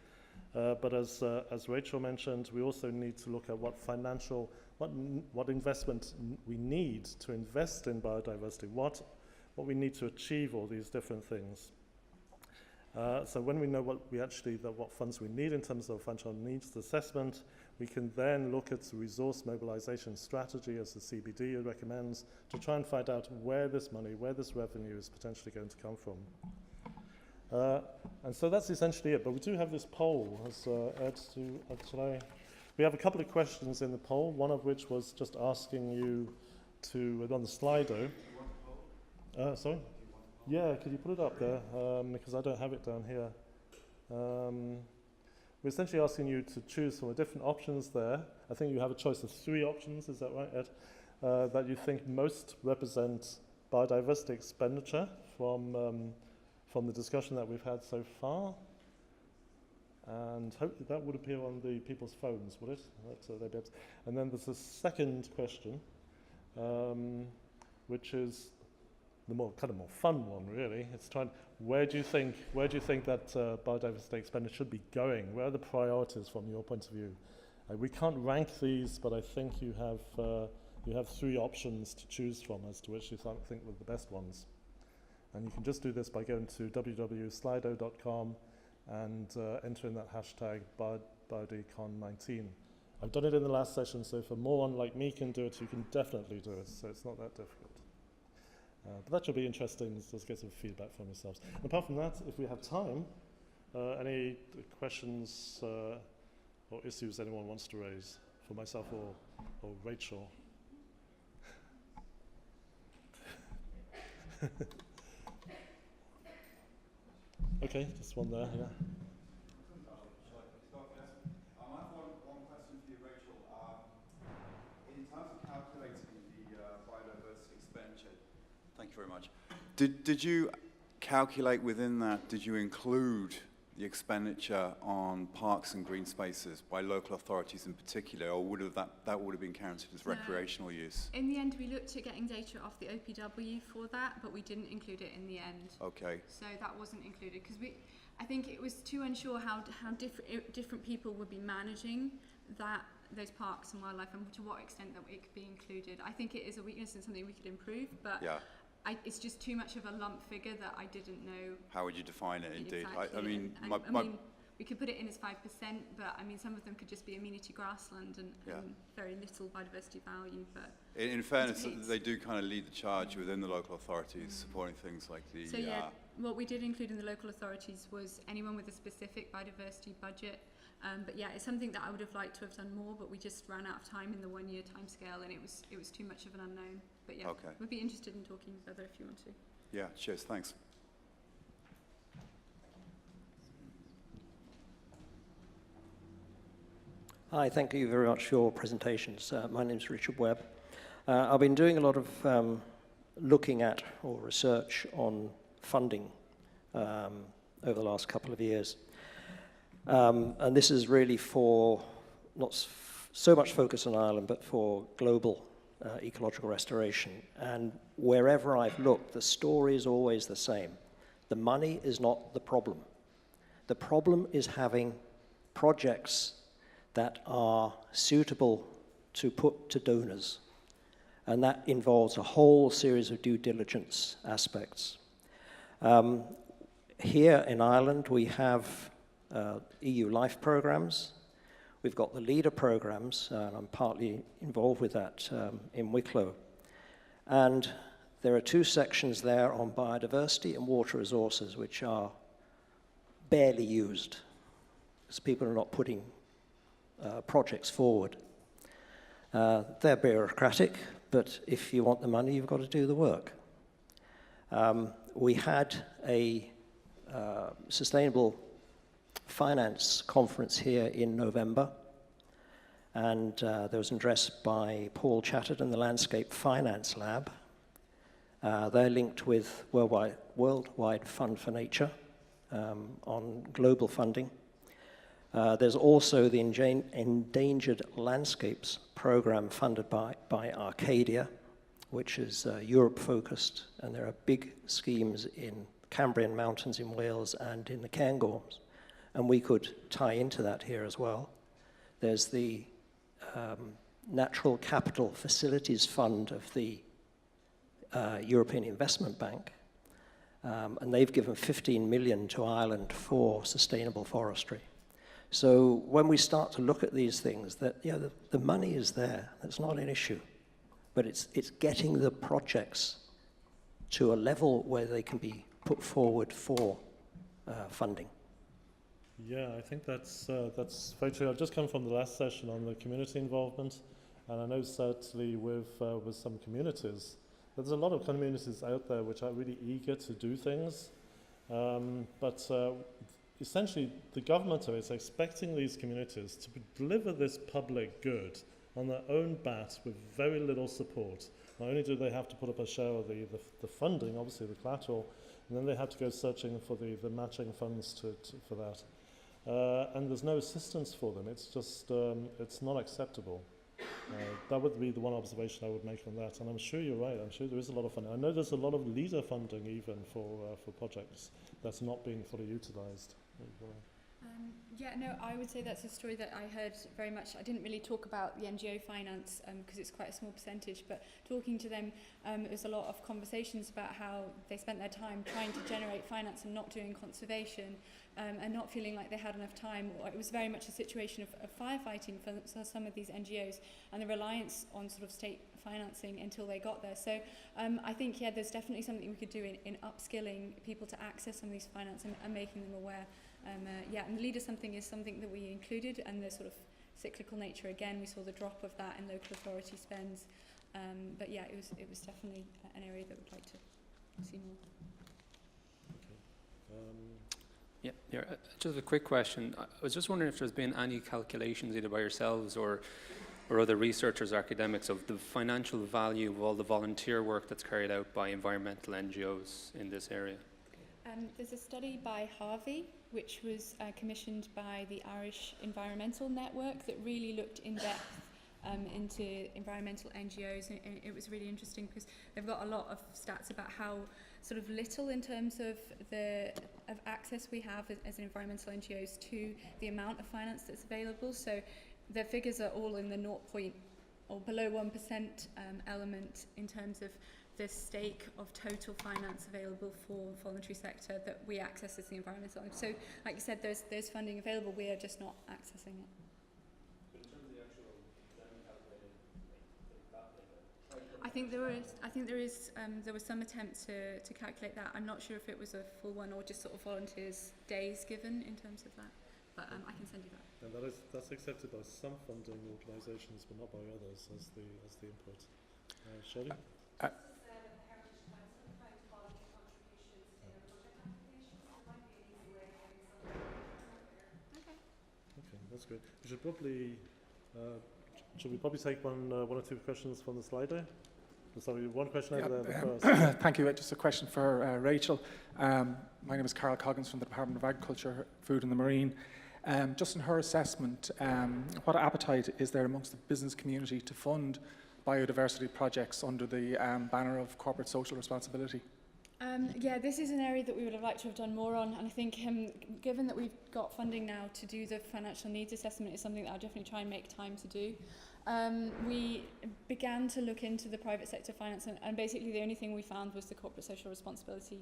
But as Rachel mentioned, we also need to look at what investment we need to invest in biodiversity, what we need to achieve all these different things. So when we know what funds we need in terms of financial needs assessment, we can then look at the resource mobilization strategy, as the CBD recommends, to try and find out where this money, where this revenue is potentially going to come from. And so that's essentially it. But we do have this poll, as Ed today. We have a couple of questions in the poll, one of which was just asking you to, on the Slido. Sorry? Yeah, could you put it up there? Because I don't have it down here. we're essentially asking you to choose from the different options there. I think you have a choice of 3 options, is that right, Ed? That you think most represent biodiversity expenditure from the discussion that we've had so far. And hopefully that would appear on the people's phones, would it? They'd be able to. And then there's a second question, which is the more fun one, really. It's where do you think that biodiversity expenditure should be going? Where are the priorities from your point of view? We can't rank these, but I think you have 3 options to choose from as to which you think were the best ones. And you can just do this by going to www.slido.com and entering that hashtag biodecon19. I've done it in the last session, so if a moron like me can do it, you can definitely do it, so it's not that difficult. But that should be interesting, just get some feedback from yourselves. And apart from that, if we have time, any questions or issues anyone wants to raise for myself or Rachel? Okay, just one there, yeah. I have one question for you, Rachel. In terms of calculating the biodiversity expenditure, thank you very much. Did you calculate within that, did you include the expenditure on parks and green spaces by local authorities in particular, or would have that would have been counted as recreational use? In the end, we looked at getting data off the OPW for that, but we didn't include it in the end. Okay. So that wasn't included because I think it was too unsure how different people would be managing those parks and wildlife, and to what extent that it could be included. I think it is a weakness and something we could improve, but yeah. It's just too much of a lump figure that I didn't know. How would you define it, indeed? Exactly. I mean, we could put it in as 5%, but I mean, some of them could just be amenity grassland and very little biodiversity value. But in fairness, they do kind of lead the charge within the local authorities, supporting things like the... So what we did include in the local authorities was anyone with a specific biodiversity budget. But yeah, it's something that I would have liked to have done more, but we just ran out of time in the 1-year timescale, and it was too much of an unknown. But yeah, we'd be interested in talking further if you want to. Yeah, cheers, thanks. Hi, thank you very much for your presentations. My name is Richard Webb. I've been doing a lot of looking at or research on funding over the last couple of years. And this is really for not so much focus on Ireland, but for global ecological restoration. And wherever I've looked, the story is always the same. The money is not the problem. The problem is having projects that are suitable to put to donors. And that involves a whole series of due diligence aspects. Here in Ireland, we have EU LIFE programs. We've got the LEADER programs, and I'm partly involved with that in Wicklow. And there are 2 sections there on biodiversity and water resources, which are barely used, because people are not putting projects forward. They're bureaucratic, but if you want the money, you've got to do the work. We had a sustainable finance conference here in November, and there was an address by Paul Chatterton, the Landscape Finance Lab. They're linked with Worldwide Fund for Nature on global funding. There's also the Endangered Landscapes program funded by Arcadia, which is Europe-focused, and there are big schemes in Cambrian Mountains in Wales and in the Cairngorms. And we could tie into that here as well. There's the Natural Capital Facilities Fund of the European Investment Bank, and they've given 15 million to Ireland for sustainable forestry. So when we start to look at these things, the money is there, that's not an issue, but it's getting the projects to a level where they can be put forward for funding. Yeah, I think that's very true. I've just come from the last session on the community involvement, and I know certainly with some communities, there's a lot of communities out there which are really eager to do things, but essentially the government is expecting these communities to deliver this public good on their own bat with very little support. Not only do they have to put up a share of the funding, obviously the collateral, and then they have to go searching for the matching funds for that. And there's no assistance for them. It's just, it's not acceptable. That would be the one observation I would make on that. And I'm sure you're right. I'm sure there is a lot of funding. I know there's a lot of leader funding even for projects that's not being fully utilised. Yeah, no, I would say that's a story that I heard very much. I didn't really talk about the NGO finance because it's quite a small percentage, but talking to them, there was a lot of conversations about how they spent their time trying to generate finance and not doing conservation and not feeling like they had enough time. It was very much a situation of firefighting for some of these NGOs and the reliance on sort of state financing until they got there. So I think, yeah, there's definitely something we could do in upskilling people to access some of these finance and making them aware. Yeah, and the leader something is something that we included, and the sort of cyclical nature, again, we saw the drop of that in local authority spends. But yeah, it was definitely an area that we'd like to see more. Okay. Yeah, just a quick question. I was just wondering if there's been any calculations either by yourselves or other researchers or academics of the financial value of all the volunteer work that's carried out by environmental NGOs in this area. There's a study by Harvey, which was commissioned by the Irish Environmental Network, that really looked in depth into environmental NGOs, and it was really interesting because they've got a lot of stats about how sort of little in terms of access we have as environmental NGOs to the amount of finance that's available. So the figures are all in the 0. or below 1% element in terms of the stake of total finance available for voluntary sector that we access as the environmental. So, like you said, there's funding available. We are just not accessing it. But in terms of the actual calculated, I think there was some attempt to calculate that. I'm not sure if it was a full one or just sort of volunteers' days given in terms of that. But I can send you that. and that's accepted by some funding organisations, but not by others as the input. Shirley? That's good. We should probably take one or two questions from the Slido? Sorry, one question over there first. Thank you. Just a question for Rachel. My name is Carol Coggins from the Department of Agriculture, Food and the Marine. Just in her assessment, what appetite is there amongst the business community to fund biodiversity projects under the banner of corporate social responsibility? Yeah, this is an area that we would have liked to have done more on, and I think given that we've got funding now to do the financial needs assessment, is something that I'll definitely try and make time to do. We began to look into the private sector finance, and basically the only thing we found was the corporate social responsibility,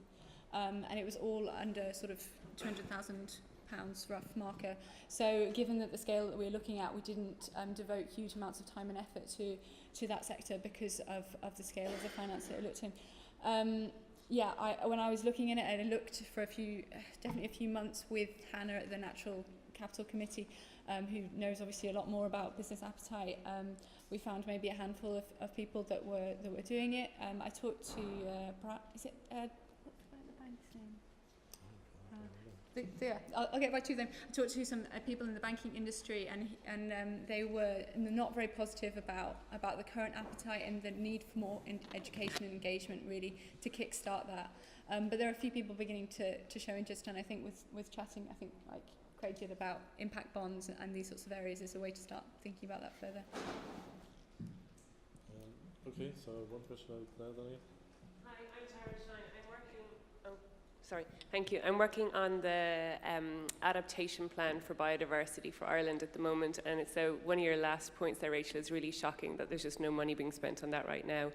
and it was all under sort of £200,000 rough marker. So given that the scale that we're looking at, we didn't devote huge amounts of time and effort to that sector because of the scale of the finance that it looked in. Yeah, when I was looking in it, I looked for definitely a few months with Hannah at the Natural Capital Committee, who knows obviously a lot more about business appetite. We found maybe a handful of people that were doing it. I talked to what's the bank's name? Yeah, I'll get back to them. I talked to some people in the banking industry, and they were not very positive about the current appetite and the need for more education and engagement, really, to kickstart that. But there are a few people beginning to show interest, and I think with chatting, I think like Craig did, about impact bonds and these sorts of areas is a way to start thinking about that further. Okay, so one question over there, Daniel. Hi, I'm Tara Stein. Thank you. I'm working on the adaptation plan for biodiversity for Ireland at the moment, and so one of your last points there, Rachel, is really shocking that there's just no money being spent on that right now.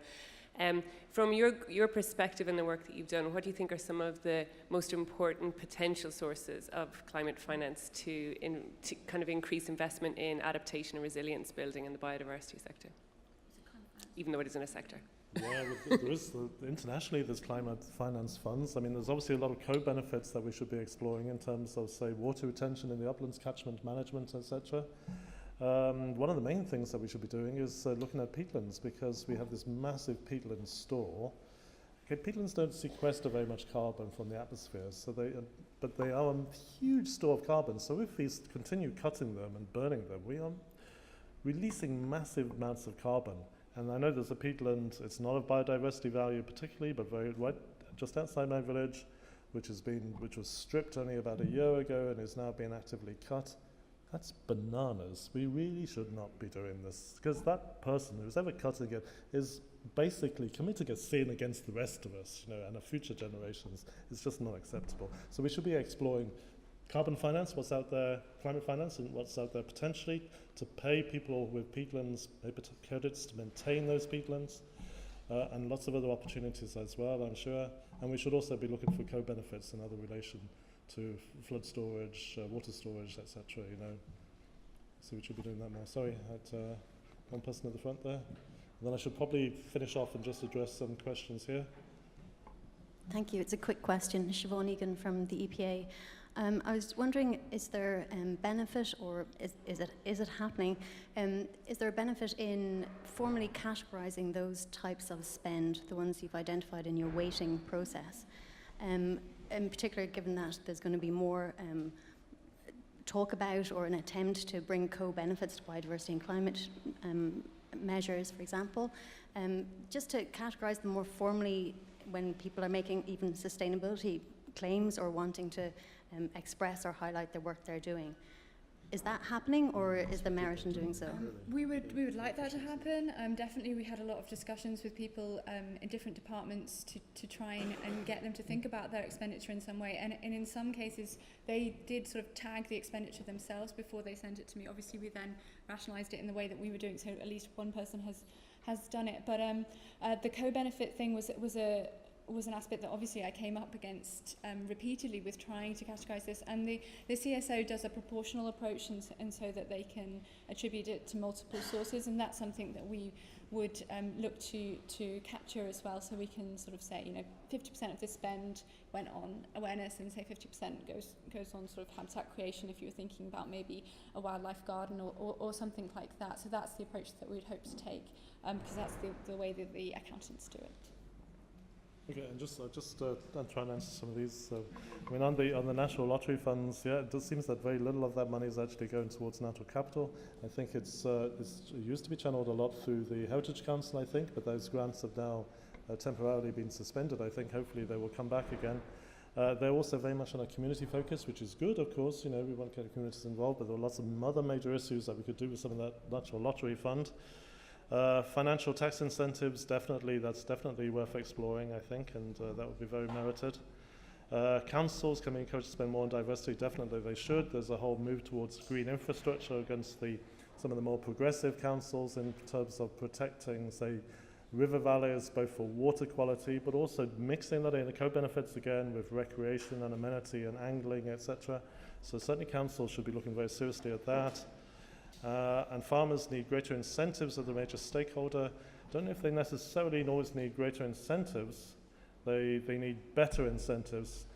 From your perspective and the work that you've done, what do you think are some of the most important potential sources of climate finance to kind of increase investment in adaptation and resilience building in the biodiversity sector, even though it isn't a sector? Yeah, there is internationally there's climate finance funds. I mean, there's obviously a lot of co-benefits that we should be exploring in terms of, say, water retention in the uplands, catchment management, etc. One of the main things that we should be doing is looking at peatlands, because we have this massive peatland store. Okay, peatlands don't sequester very much carbon from the atmosphere, so but they are a huge store of carbon. So if we continue cutting them and burning them, we are releasing massive amounts of carbon. And I know there's a peatland, it's not of biodiversity value particularly, but right just outside my village, which was stripped only about a year ago and is now being actively cut. That's bananas. We really should not be doing this, because that person who's ever cutting it is basically committing a sin against the rest of us, and our future generations. It's just not acceptable. So we should be exploring carbon finance, what's out there, climate finance, and what's out there potentially to pay people with peatlands, credits to maintain those peatlands, and lots of other opportunities as well, I'm sure. And we should also be looking for co-benefits in other relation to flood storage, water storage, etc. So we should be doing that more. Sorry, I had one person at the front there. And then I should probably finish off and just address some questions here. Thank you. It's a quick question. Siobhan Egan from the EPA. I was wondering, is there benefit, or is it happening? Is there a benefit in formally categorising those types of spend, the ones you've identified in your weighting process? In particular, given that there's going to be more talk about or an attempt to bring co-benefits to biodiversity and climate measures, for example, just to categorise them more formally when people are making even sustainability claims or wanting to express or highlight the work they're doing. Is that happening, or is there merit in doing so? We would like that to happen. Definitely, we had a lot of discussions with people in different departments to try and get them to think about their expenditure in some way. And in some cases, they did sort of tag the expenditure themselves before they sent it to me. Obviously, we then rationalised it in the way that we were doing, so at least one person has done it. But the co-benefit thing was an aspect that obviously I came up against repeatedly with trying to categorise this, and the CSO does a proportional approach, and so that they can attribute it to multiple sources, and that's something that we would look to capture as well, so we can sort of say 50% of this spend went on awareness, and say 50% goes on sort of habitat creation if you were thinking about maybe a wildlife garden or something like that. So that's the approach that we'd hope to take, because that's the way that the accountants do it. Okay, and just I'm trying to answer some of these. So, I mean, on the National Lottery Funds, yeah, it does seems that very little of that money is actually going towards natural capital. I think it used to be channeled a lot through the Heritage Council, I think, but those grants have now temporarily been suspended. I think hopefully they will come back again. They're also very much on a community focus, which is good, of course. We want to get the communities involved, but there are lots of other major issues that we could do with some of that National Lottery Fund. Financial tax incentives, that's definitely worth exploring, I think, and that would be very merited. Councils can be encouraged to spend more on diversity, definitely they should. There's a whole move towards green infrastructure against some of the more progressive councils in terms of protecting, say, river valleys, both for water quality, but also mixing that in the co-benefits again with recreation and amenity and angling, etc. So certainly councils should be looking very seriously at that. And farmers need greater incentives as a major stakeholder. Don't know if they necessarily always need greater incentives. They need better incentives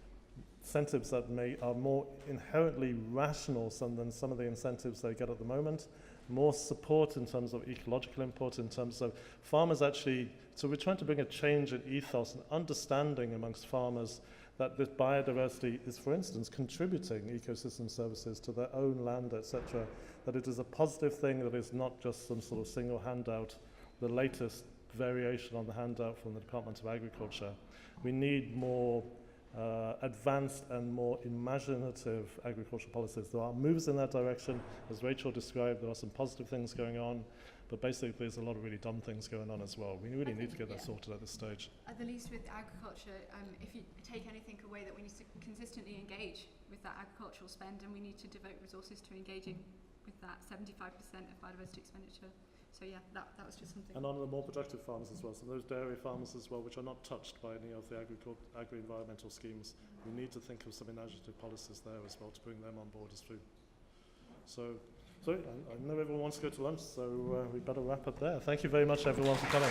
that are more inherently rational than some of the incentives they get at the moment. More support in terms of ecological input, in terms of farmers actually. So we're trying to bring a change in ethos and understanding amongst farmers that this biodiversity is, for instance, contributing ecosystem services to their own land, etc., that it is a positive thing, that it's not just some sort of single handout, the latest variation on the handout from the Department of Agriculture. We need more advanced and more imaginative agricultural policies. There are moves in that direction. As Rachel described, there are some positive things going on, but basically there's a lot of really dumb things going on as well. We really need to get that sorted at this stage. At the least with agriculture, if you take anything away, that we need to consistently engage with that agricultural spend, and we need to devote resources to engaging with that 75% of biodiversity expenditure. So yeah, that was just something. And on the more productive farms as well, so those dairy farmers as well, which are not touched by any of the agri-environmental schemes, we need to think of some imaginative policies there as well to bring them on board as food. So I know everyone wants to go to lunch, so we better wrap up there. Thank you very much everyone for coming.